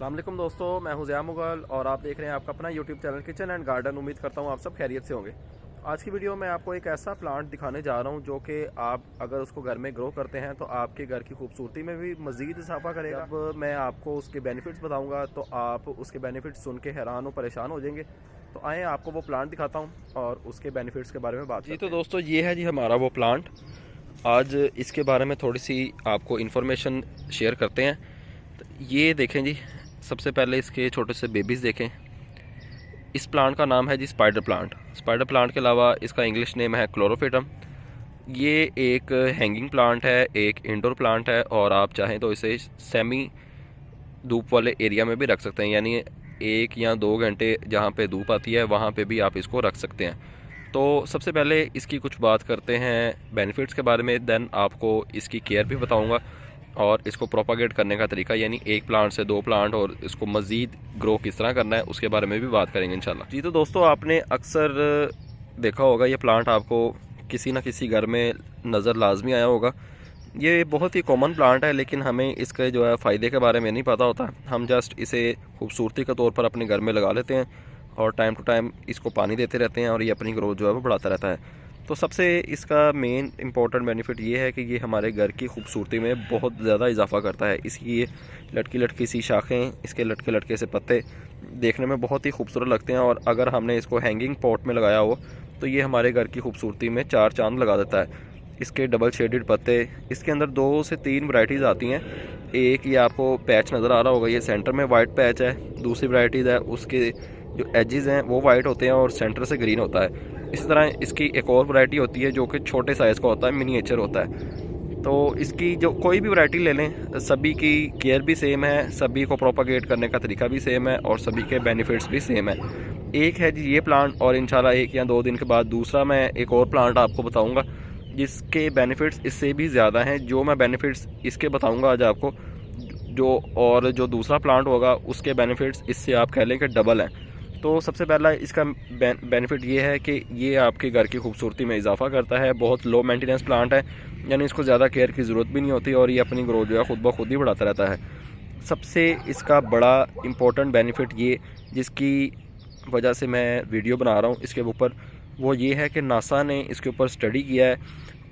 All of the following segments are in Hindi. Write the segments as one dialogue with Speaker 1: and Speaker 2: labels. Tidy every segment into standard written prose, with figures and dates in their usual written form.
Speaker 1: अस्सलाम वालेकुम दोस्तों, मैं हूं ज़िया मुगल और आप देख रहे हैं आपका अपना YouTube channel kitchen and garden. उम्मीद करता हूं आप सब खैरियत से होंगे। आज की वीडियो में आपको एक ऐसा प्लांट दिखाने जा रहा हूं जो कि आप अगर उसको घर में ग्रो करते हैं तो आपके घर की खूबसूरती में भी मज़ीद इजाफा करेगा। अब मैं आपको उसके बेनिफिट्स बताऊँगा तो आप उसके बेनिफिट्स सुन के हैरान और परेशान हो जाएंगे। तो आए आपको वो प्लांट दिखाता हूँ और उसके बेनिफिट्स के बारे में बात जी। तो दोस्तों ये है जी हमारा वो प्लांट। आज इसके बारे में थोड़ी सी आपको इन्फॉर्मेशन शेयर करते हैं। तो ये देखें जी, सबसे पहले इसके छोटे से बेबीज़ देखें। इस प्लांट का नाम है जी स्पाइडर प्लांट। स्पाइडर प्लांट के अलावा इसका इंग्लिश नेम है क्लोरोफिटम। ये एक हैंगिंग प्लांट है, एक इंडोर प्लांट है और आप चाहें तो इसे सेमी धूप वाले एरिया में भी रख सकते हैं, यानी 1 या 2 घंटे जहाँ पे धूप आती है वहाँ पे भी आप इसको रख सकते हैं। तो सबसे पहले इसकी कुछ बात करते हैं बेनिफिट्स के बारे में, देन आपको इसकी केयर भी बताऊँगा और इसको प्रोपागेट करने का तरीका, यानी 1 प्लांट से 2 प्लांट और इसको मज़ीद ग्रो किस तरह करना है उसके बारे में भी बात करेंगे इंशाल्लाह जी। तो दोस्तों आपने अक्सर देखा होगा ये प्लांट आपको किसी न किसी घर में नज़र लाजमी आया होगा। ये बहुत ही कॉमन प्लांट है लेकिन हमें इसके जो है फ़ायदे के बारे में नहीं पता होता। हम जस्ट इसे खूबसूरती के तौर पर अपने घर में लगा लेते हैं और टाइम टू टाइम इसको पानी देते रहते हैं और ये अपनी ग्रोथ जो है वो बढ़ाता रहता है। तो सबसे इसका मेन इंपॉर्टेंट बेनिफिट ये है कि ये हमारे घर की खूबसूरती में बहुत ज़्यादा इजाफा करता है। इसकी ये लटकी लटकी सी शाखें, इसके लटके लटके से पत्ते देखने में बहुत ही खूबसूरत लगते हैं और अगर हमने इसको हैंगिंग पॉट में लगाया हो तो ये हमारे घर की खूबसूरती में 4 चांद लगा देता है। इसके डबल शेडेड पत्ते, इसके अंदर 2 से 3 वैरायटीज़ आती हैं। एक ये आपको पैच नज़र आ रहा होगा, ये सेंटर में वाइट पैच है। दूसरी वैरायटीज़ है उसके जो एजेस हैं वो वाइट होते हैं और सेंटर से ग्रीन होता है। इसी तरह इसकी एक और वैरायटी होती है जो कि छोटे साइज़ का होता है, मिनिएचर होता है। तो इसकी जो कोई भी वैरायटी ले लें, सभी की केयर भी सेम है, सभी को प्रोपागेट करने का तरीका भी सेम है और सभी के बेनिफिट्स भी सेम है। एक है जी ये प्लांट और इंशाल्लाह 1 या 2 दिन के बाद दूसरा मैं एक और प्लांट आपको बताऊँगा जिसके बेनिफिट्स इससे भी ज़्यादा हैं। जो मैं बेनिफिट्स इसके बताऊँगा आज आपको, जो दूसरा प्लांट होगा उसके बेनिफिट्स इससे आप कह लें कि डबल हैं। तो सबसे पहला इसका बेनिफिट ये है कि ये आपके घर की खूबसूरती में इजाफा करता है। बहुत लो मेंटेनेंस प्लांट है, यानी इसको ज़्यादा केयर की ज़रूरत भी नहीं होती और ये अपनी ग्रोथ जो है ख़ुद ब खुद ही बढ़ाता रहता है। सबसे इसका बड़ा इम्पोर्टेंट बेनिफिट ये, जिसकी वजह से मैं वीडियो बना रहा हूँ इसके ऊपर, वो ये है कि नासा ने इसके ऊपर स्टडी किया है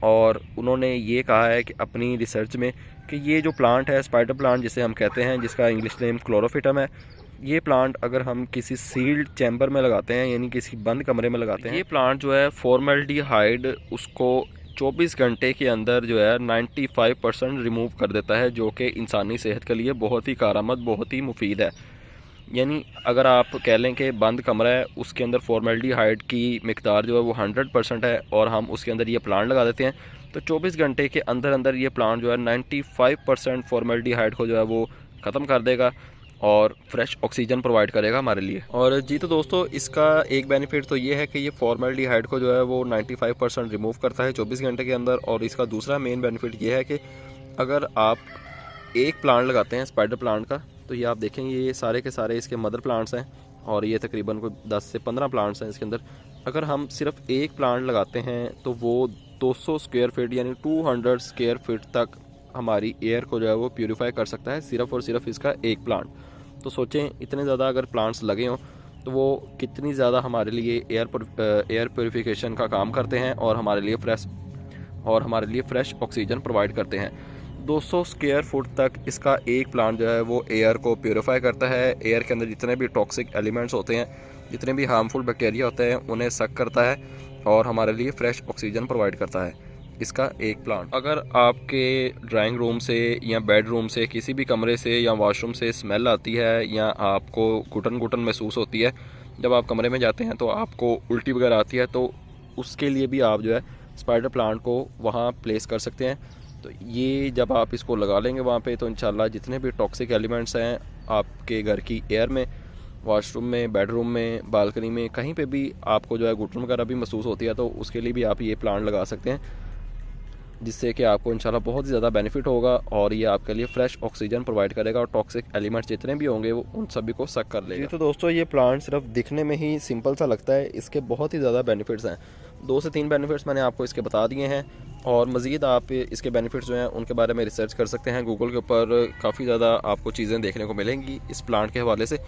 Speaker 1: और उन्होंने ये कहा है कि अपनी रिसर्च में कि ये जो प्लांट है स्पाइडर प्लांट जिसे हम कहते हैं, जिसका इंग्लिश नेम क्लोरोफिटम है, ये प्लांट अगर हम किसी सील्ड चैम्बर में लगाते हैं यानी किसी बंद कमरे में लगाते हैं, ये प्लांट जो है फॉर्मल्डिहाइड उसको 24 घंटे के अंदर जो है 95% रिमूव कर देता है, जो कि इंसानी सेहत के लिए बहुत ही कारआमद, बहुत ही मुफीद है। यानी अगर आप कह लें कि बंद कमरा है, उसके अंदर फॉर्मल्डिहाइड की मिकदार जो है वो 100% है और हम उसके अंदर ये प्लांट लगा देते हैं तो 24 घंटे के अंदर अंदर ये प्लांट जो है 95% फॉर्मल्डिहाइड को जो है वो ख़त्म कर देगा और फ्रेश ऑक्सीजन प्रोवाइड करेगा हमारे लिए। और जी तो दोस्तों इसका एक बेनिफिट तो ये है कि ये फॉर्मल्डिहाइड को जो है वो 95% रिमूव करता है 24 घंटे के अंदर। और इसका दूसरा मेन बेनिफिट ये है कि अगर आप एक प्लांट लगाते हैं स्पाइडर प्लांट का, तो ये आप देखेंगे ये सारे के सारे इसके मदर प्लांट्स हैं और ये तकरीबन कोई 10 से 15 प्लांट्स हैं इसके अंदर। अगर हम सिर्फ एक प्लांट लगाते हैं तो वो 200 स्क्वायर फीट यानी 200 स्क्वायर फीट तक हमारी एयर को जो है वो प्यूरीफाई कर सकता है, सिर्फ और सिर्फ इसका एक प्लांट। तो सोचें इतने ज़्यादा अगर प्लांट्स लगे हों तो वो कितनी ज़्यादा हमारे लिए एयर प्योरीफिकेशन का काम करते हैं और हमारे लिए फ्रेश ऑक्सीजन प्रोवाइड करते हैं। 200 स्क्वायर फुट तक इसका एक प्लांट जो है वो एयर को प्योरीफाई करता है। एयर के अंदर जितने भी टॉक्सिक एलिमेंट्स होते हैं, जितने भी हार्मफुल बैक्टीरिया होते हैं, उन्हें सक करता है और हमारे लिए फ्रेश ऑक्सीजन प्रोवाइड करता है इसका एक प्लांट। अगर आपके ड्राइंग रूम से या बेडरूम से, किसी भी कमरे से या वॉशरूम से स्मेल आती है या आपको घुटन घुटन महसूस होती है, जब आप कमरे में जाते हैं तो आपको उल्टी वगैरह आती है, तो उसके लिए भी आप जो है स्पाइडर प्लांट को वहाँ प्लेस कर सकते हैं। तो ये जब आप इसको लगा लेंगे वहाँ पे, तो इंशाल्लाह जितने भी टॉक्सिक एलिमेंट्स हैं आपके घर की एयर में, वॉशरूम में, बेडरूम में, बालकनी में, कहीं पे भी आपको जो है घुटन वगैरह भी महसूस होती है, तो उसके लिए भी आप ये प्लांट लगा सकते हैं, जिससे कि आपको इंशाल्लाह बहुत ही ज़्यादा बेनिफिट होगा और ये आपके लिए फ्रेश ऑक्सीजन प्रोवाइड करेगा और टॉक्सिक एलिमेंट्स जितने भी होंगे वो उन सभी को सक कर लेगा। तो दोस्तों ये प्लांट सिर्फ दिखने में ही सिंपल सा लगता है, इसके बहुत ही ज़्यादा बेनिफिट्स हैं। 2 से 3 बेनिफिट्स मैंने आपको इसके बता दिए हैं, और मज़ीद आप इसके बेनिफिट्स जो हैं उनके बारे में रिसर्च कर सकते हैं। गूगल के ऊपर काफ़ी ज़्यादा आपको चीज़ें देखने को मिलेंगी इस प्लांट के हवाले से।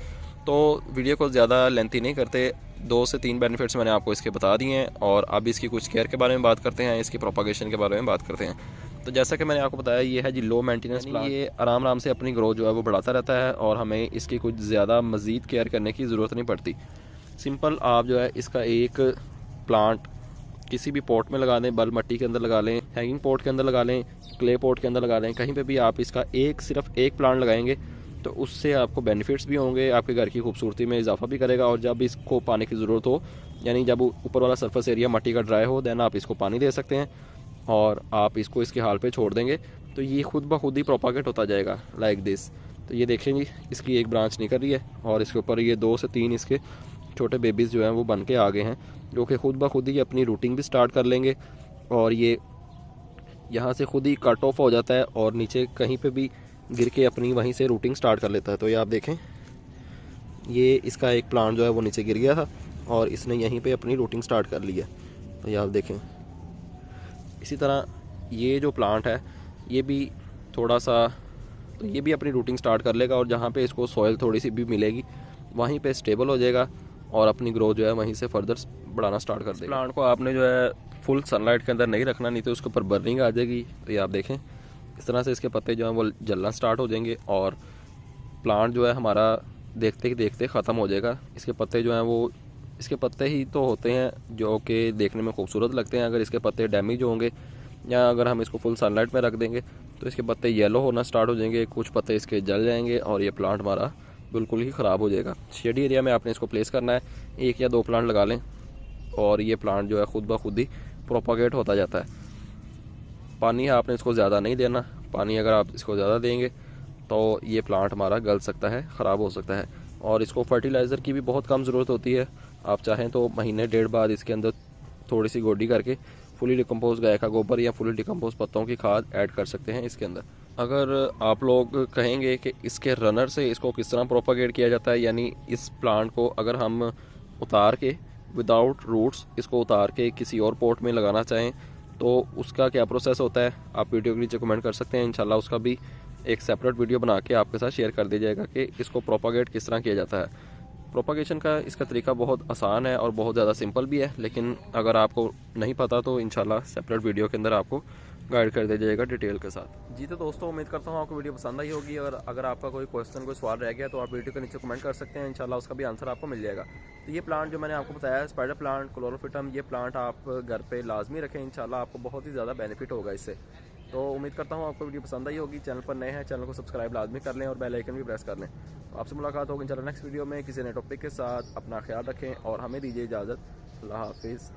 Speaker 1: तो वीडियो को ज़्यादा लेंथी नहीं करते, 2 से 3 बेनिफिट्स मैंने आपको इसके बता दिए हैं, और अब इसकी कुछ केयर के बारे में बात करते हैं, इसकी प्रोपागेशन के बारे में बात करते हैं। तो जैसा कि मैंने आपको बताया, ये है जी लो मेंटेनेंस प्लांट। ये आराम आराम से अपनी ग्रोथ जो है वो बढ़ाता रहता है, और हमें इसकी कुछ ज़्यादा मज़ीद केयर करने की ज़रूरत नहीं पड़ती। सिंपल आप जो है इसका एक प्लांट किसी भी पॉट में लगा लें, बल मट्टी के अंदर लगा लें, हैंगिंग पॉट के अंदर लगा लें, क्ले पॉट के अंदर लगा लें, कहीं पे भी आप इसका सिर्फ एक प्लांट लगाएंगे तो उससे आपको बेनिफिट्स भी होंगे, आपके घर की खूबसूरती में इजाफा भी करेगा। और जब इसको पानी की ज़रूरत हो, यानी जब ऊपर वाला सरफेस एरिया मट्टी का ड्राई हो, देन आप इसको पानी दे सकते हैं, और आप इसको इसके हाल पे छोड़ देंगे तो ये खुद ब खुद ही प्रोपागेट होता जाएगा लाइक दिस। तो ये देखेंगे इसकी एक ब्रांच निकल रही है, और इसके ऊपर ये 2 से 3 इसके छोटे बेबीज़ जो हैं वो बन के आ गए हैं, जो कि खुद ब खुद ही अपनी रूटिंग भी स्टार्ट कर लेंगे, और ये यहाँ से खुद ही कट ऑफ हो जाता है और नीचे कहीं पे भी गिर के अपनी वहीं से रूटिंग स्टार्ट कर लेता है। तो ये आप देखें, ये इसका एक प्लांट जो है वो नीचे गिर गया था और इसने यहीं पे अपनी रूटिंग स्टार्ट कर ली है। तो ये आप देखें, इसी तरह ये जो प्लांट है ये भी थोड़ा सा, तो ये भी अपनी रूटिंग स्टार्ट कर लेगा, और जहाँ पे इसको सॉइल थोड़ी सी भी मिलेगी वहीं पे स्टेबल हो जाएगा, और अपनी ग्रोथ जो है वहीं से फर्दर बढ़ाना स्टार्ट कर देगा। प्लांट को आपने जो है फुल सनलाइट के अंदर नहीं रखना, नहीं तो उसके ऊपर बर्निंग आ जाएगी। तो ये आप देखें, इस तरह से इसके पत्ते जो हैं वो जलना स्टार्ट हो जाएंगे, और प्लांट जो है हमारा देखते ही देखते ख़त्म हो जाएगा। इसके पत्ते जो हैं वो, इसके पत्ते ही तो होते हैं जो कि देखने में खूबसूरत लगते हैं। अगर इसके पत्ते डैमेज होंगे या अगर हम इसको फुल सनलाइट में रख देंगे तो इसके पत्ते येलो होना स्टार्ट हो जाएंगे, कुछ पत्ते इसके जल जाएंगे, और ये प्लांट हमारा बिल्कुल ही ख़राब हो जाएगा। शेडी एरिया में आपने इसको प्लेस करना है, 1 या 2 प्लांट लगा लें, और ये प्लांट जो है खुद ब खुद ही प्रोपागेट होता जाता है। पानी आपने इसको ज़्यादा नहीं देना, पानी अगर आप इसको ज़्यादा देंगे तो ये प्लांट हमारा गल सकता है, ख़राब हो सकता है। और इसको फर्टिलाइज़र की भी बहुत कम ज़रूरत होती है। आप चाहें तो महीने 1.5 बाद इसके अंदर थोड़ी सी गोडी करके फुली डिकम्पोज गाय का गोबर या फुली डिकम्पोज पत्तों की खाद ऐड कर सकते हैं इसके अंदर। अगर आप लोग कहेंगे कि इसके रनर से इसको किस तरह प्रोपागेट किया जाता है, यानी इस प्लांट को अगर हम उतार के विदाउट रूट्स इसको उतार के किसी और पॉट में लगाना चाहें तो उसका क्या प्रोसेस होता है, आप वीडियो के नीचे कमेंट कर सकते हैं। इंशाल्लाह उसका भी एक सेपरेट वीडियो बना के आपके साथ शेयर कर दिया जाएगा कि इसको प्रोपागेट किस तरह किया जाता है। प्रोपागेशन का इसका तरीका बहुत आसान है और बहुत ज़्यादा सिंपल भी है, लेकिन अगर आपको नहीं पता तो इंशाल्लाह सेपरेट वीडियो के अंदर आपको गाइड कर दिया जाएगा डिटेल के साथ। जी तो दोस्तों, उम्मीद करता हूँ आपको वीडियो पसंद आई होगी, और अगर आपका कोई क्वेश्चन कोई सवाल रह गया तो आप वीडियो के नीचे कमेंट कर सकते हैं, इंशाल्लाह उसका भी आंसर आपको मिल जाएगा। तो ये प्लांट जो मैंने आपको बताया है स्पाइडर प्लांट क्लोरोफिटम, ये प्लांट आप घर पे लाजमी रखें, इंशाल्लाह आपको बहुत ही ज़्यादा बेनिफिट होगा इससे। तो उम्मीद करता हूँ आपको वीडियो पसंद आई होगी। चैनल पर नए हैं, चैनल को सब्सक्राइब लाजमी कर लें और बेल आइकन भी प्रेस कर लें। तो आपसे मुलाकात होगी इंशाल्लाह नेक्स्ट वीडियो में किसी नए टॉपिक के साथ। अपना ख्याल रखें और हमें दीजिए इजाज़त। अल्लाह हाफिज़।